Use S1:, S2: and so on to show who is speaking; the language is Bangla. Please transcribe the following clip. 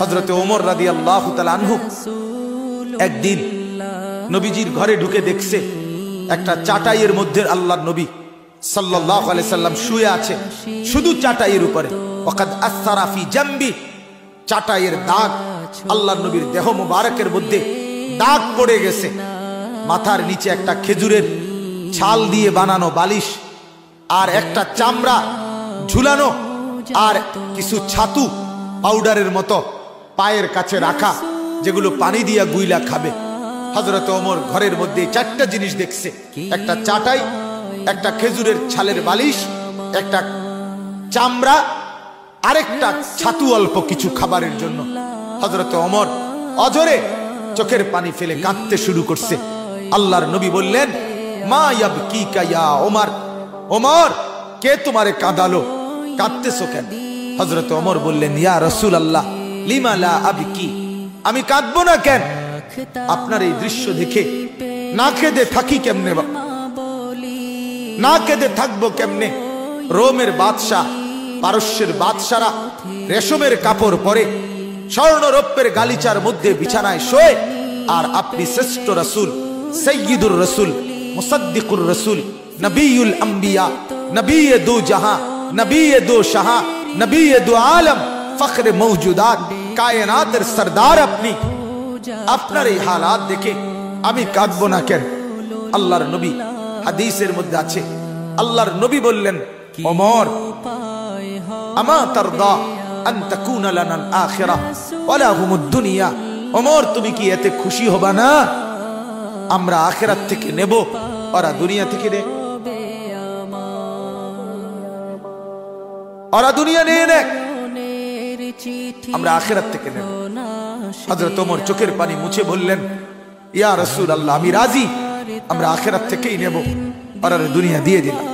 S1: হযরতে ওমর রাদিয়াল্লাহু তাআলা আনহু একদিন নবীজির ঘরে ঢুকে দেখছে একটা চাটাইয়ের মধ্যে আল্লাহর নবী সাল্লাল্লাহু আলাইহি সাল্লাম শুয়ে আছে, শুধু চাটাইয়ের উপরে। ওয়াকাদ আসসারা ফি জামবি, চাটাইয়ের দাগ, আল্লাহর নবীর দেহ মুবারকের মধ্যে দাগ পড়ে গেছে। মাথার নিচে একটা খেজুরের ছাল দিয়ে বানানো বালিশ, আর একটা চামড়া ঝুলানো, আর কিছু ছাতু পাউডারের মতো পায়ের কাছে রাখা, যেগুলো পানি দিয়া গুইলা খাবে। হযরত ওমর ঘরের মধ্যে চারটা জিনিস দেখছে, একটা চাটাই, একটা খেজুরের ছালের বালিশ, একটা চামড়া, আরেকটা ছাতু অল্প কিছু খাবারের জন্য। হযরত ওমর অজরে চোখের পানি ফেলে কাঁদতে শুরু করছে। আল্লাহর নবী বললেন, মা ইয়াবকিকা ইয়া ওমর, ওমর কে তোমারে কাঁদালো, কাঁদতেছো কেন? হযরত ওমর বললেন, ইয়া রাসূলুল্লাহ লিমা লা আবকি, আমি কাঁদবো না কেন? আপনার এই দৃশ্য দেখে না কেঁদে থাকি কেমনে, না কেঁদে থাকবো কেমনে? রোমের বাদশাহ, পারস্যের বাদশারা রেশমের কাপড় পরে স্বর্ণ রৌপ্যের গালিচার মধ্যে বিছানায় শোয়, আর আপনি শ্রেষ্ঠ রাসূল, সাইয়্যিদুর রাসূল, মুসাদ্দিকুর রাসূল, নবিয়ুল আম্বিয়া, নবিয়ে দু জাহাঁ, নবিয়ে দু শাহা, নবিয়ে দু আলম, ফখরে মওজুদাত, কায়নাতের সরদার আপনি। আপনার এই হালাত দেখে আমি কাঁদবো না কেন? আল্লাহর নবী, হাদিসের মধ্যে আছে, আল্লাহর নবী বললেন, ওমর আমা তারদা আন তাকুনা লানাল আখিরাহ ওয়া লাহুমুদ দুনিয়া, ওমর তুমি কি এতে খুশি হবা না আমরা আখিরাত থেকে নেব, ওরা দুনিয়া থেকে নেয়? ওরা দুনিয়া নিয়ে নেয়, আমরা আখিরাত থেকে নেব। হযরত ওমর চোখের পানি মুছে বললেন, ইয়া রাসূলুল্লাহ আমি রাজি, আমরা আখিরাত থেকেই নেব, ওরা দুনিয়া দিয়ে দিলাম।